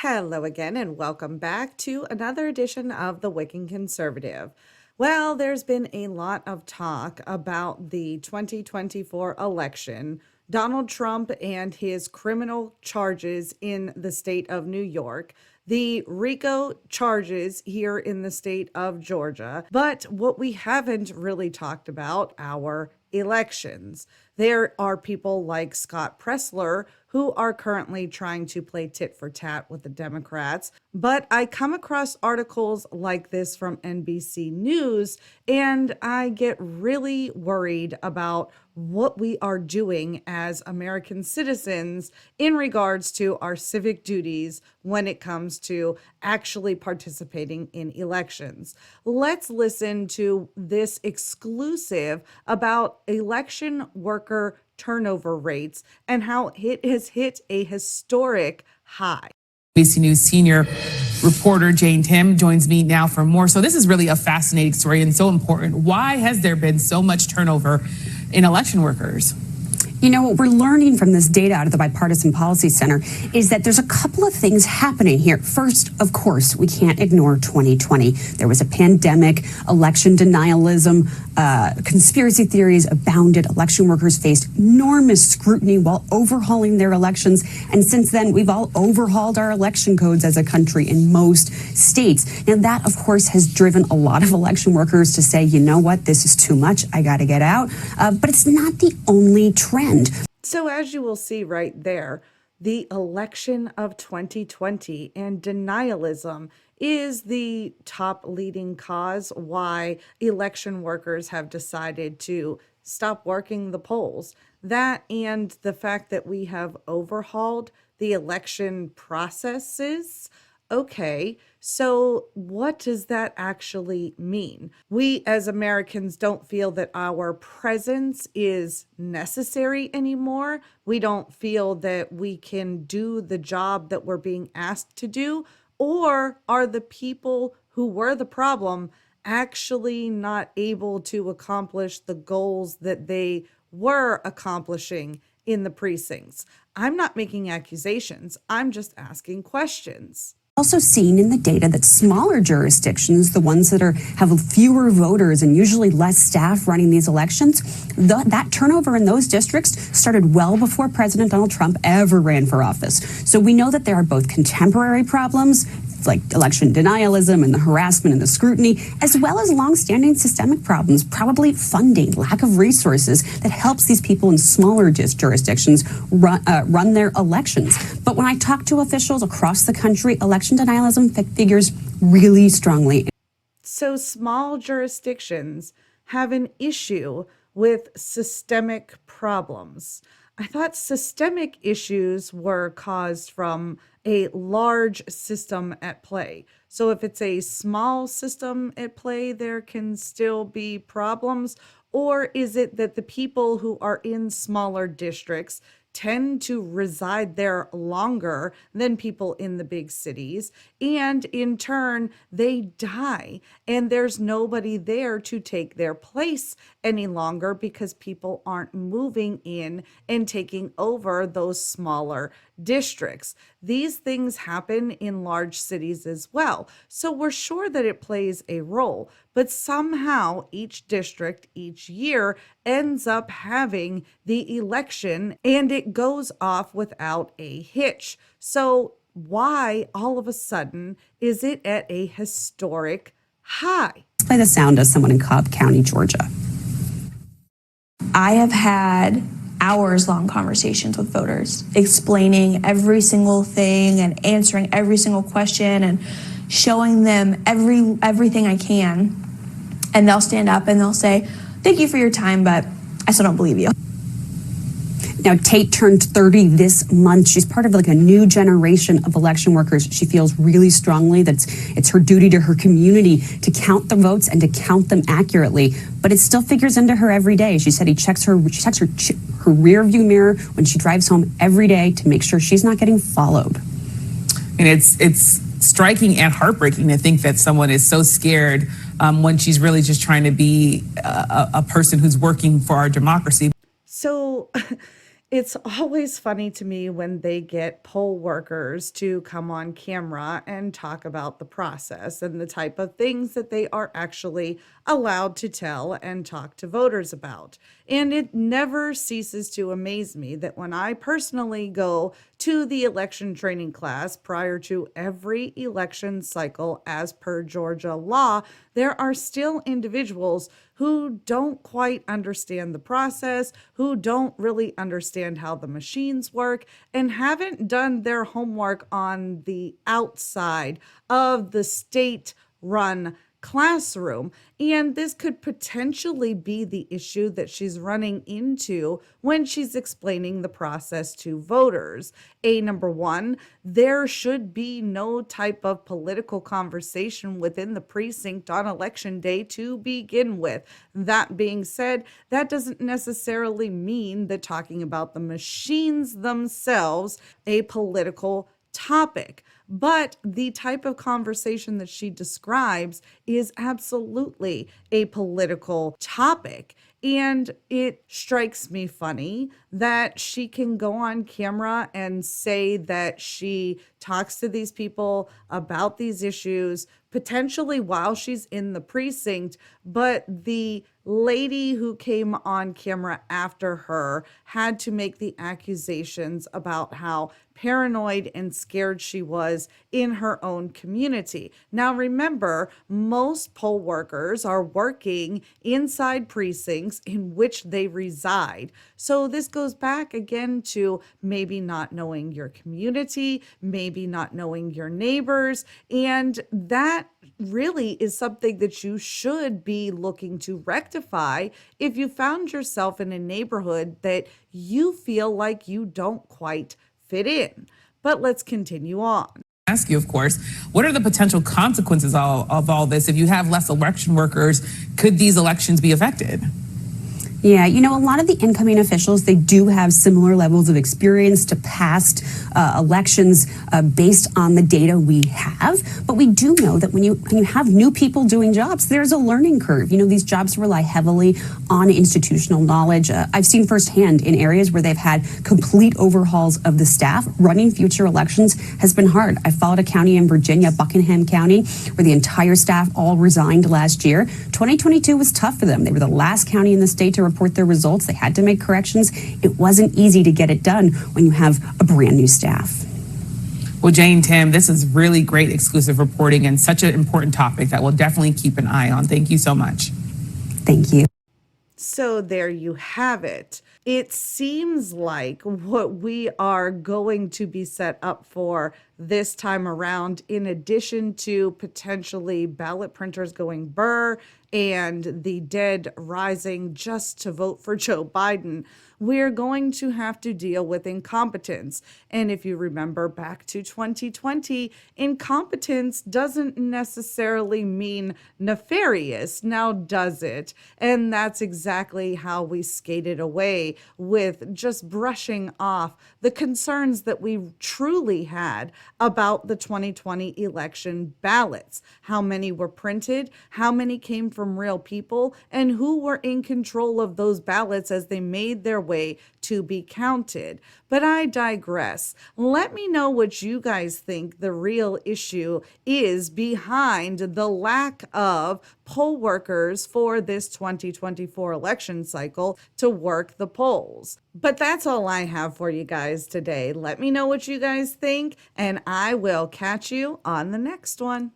Hello again, and welcome back to another edition of The Wicked Conservative. Well, there's been a lot of talk about the 2024 election, Donald Trump and his criminal charges in the state of New York, the RICO charges here in the state of Georgia. But what we haven't really talked about, our elections. There are people like Scott Presler who are currently trying to play tit for tat with the Democrats. But I come across articles like this from NBC News, and I get really worried about what we are doing as American citizens in regards to our civic duties when it comes to actually participating in elections. Let's listen to this exclusive about election worker turnover rates and how it has hit a historic high. NBC News senior reporter Jane Tim joins me now for more. So this is really a fascinating story and so important. Why has there been so much turnover in election workers? You know, what we're learning from this data out of the Bipartisan Policy Center is that there's a couple of things happening here. First, of course, we can't ignore 2020. There was a pandemic, election denialism, conspiracy theories abounded. Election workers faced enormous scrutiny while overhauling their elections. And since then, we've all overhauled our election codes as a country in most states. Now, that, of course, has driven a lot of election workers to say, you know what, this is too much. I got to get out. But it's not the only trend. So as you will see right there, the election of 2020 and denialism is the top leading cause why election workers have decided to stop working the polls. That and the fact that we have overhauled the election processes. Okay, so what does that actually mean? We as Americans don't feel that our presence is necessary anymore. We don't feel that we can do the job that we're being asked to do, or are the people who were the problem actually not able to accomplish the goals that they were accomplishing in the precincts? I'm not making accusations. I'm just asking questions. Also seen in the data that smaller jurisdictions, the ones that have fewer voters and usually less staff running these elections, that turnover in those districts started well before President Donald Trump ever ran for office. So we know that there are both contemporary problems like election denialism and the harassment and the scrutiny, as well as longstanding systemic problems, probably funding, lack of resources that helps these people in smaller jurisdictions run their elections. But when I talk to officials across the country, election denialism figures really strongly. So small jurisdictions have an issue with systemic problems. I thought systemic issues were caused from a large system at play. So if it's a small system at play, there can still be problems? Or is it that the people who are in smaller districts tend to reside there longer than people in the big cities, and in turn they die and there's nobody there to take their place any longer because people aren't moving in and taking over those smaller districts? These things happen in large cities as well, so we're sure that it plays a role, but somehow each district each year ends up having the election and it goes off without a hitch. So why all of a sudden is it at a historic high? Let's play the sound of someone in Cobb County, Georgia. I have had hours-long conversations with voters, explaining every single thing and answering every single question and showing them everything I can. And they'll stand up and they'll say, "Thank you for your time, but I still don't believe you." Now, Tate turned 30 this month. She's part of like a new generation of election workers. She feels really strongly that it's her duty to her community to count the votes and to count them accurately. But it still figures into her every day. She said she checks her rear view mirror when she drives home every day to make sure she's not getting followed. And it's striking and heartbreaking to think that someone is so scared when she's really just trying to be a person who's working for our democracy. So It's always funny to me when they get poll workers to come on camera and talk about the process and the type of things that they are actually allowed to tell and talk to voters about. And it never ceases to amaze me that when I personally go to the election training class prior to every election cycle as per Georgia law, there are still individuals who don't quite understand the process, who don't really understand how the machines work, and haven't done their homework on the outside of the state-run classroom. And this could potentially be the issue that she's running into when she's explaining the process to voters. Number one, there should be no type of political conversation within the precinct on election day to begin with. That being said, that doesn't necessarily mean that talking about the machines themselves a political topic. But the type of conversation that she describes is absolutely a political topic. And it strikes me funny that she can go on camera and say that she talks to these people about these issues, potentially while she's in the precinct, but the lady who came on camera after her had to make the accusations about how paranoid and scared she was in her own community. Now, remember, most poll workers are working inside precincts in which they reside. So this goes back again to maybe not knowing your community, maybe not knowing your neighbors, and that really is something that you should be looking to rectify if you found yourself in a neighborhood that you feel like you don't quite fit in. But let's continue on. Ask you, of course, what are the potential consequences of all this? If you have less election workers, could these elections be affected? Yeah, you know, a lot of the incoming officials, they do have similar levels of experience to past elections based on the data we have. But we do know that when you have new people doing jobs, there's a learning curve. You know, these jobs rely heavily on institutional knowledge. I've seen firsthand in areas where they've had complete overhauls of the staff. Running future elections has been hard. I followed a county in Virginia, Buckingham County, where the entire staff all resigned last year. 2022 was tough for them. They were the last county in the state to report their results. They had to make corrections. It wasn't easy to get it done when you have a brand new staff. Well, Jane, Tim, this is really great exclusive reporting and such an important topic that we'll definitely keep an eye on. Thank you so much. Thank you. So there you have it. It seems like what we are going to be set up for this time around, in addition to potentially ballot printers going burr and the dead rising just to vote for Joe Biden, we're going to have to deal with incompetence. And if you remember back to 2020, incompetence doesn't necessarily mean nefarious, now does it? And that's exactly how we skated away with just brushing off the concerns that we truly had about the 2020 election ballots. How many were printed, how many came from real people, and who were in control of those ballots as they made their way to be counted. But I digress. Let me know what you guys think the real issue is behind the lack of poll workers for this 2024 election cycle to work the polls. But that's all I have for you guys today. Let me know what you guys think, and I will catch you on the next one.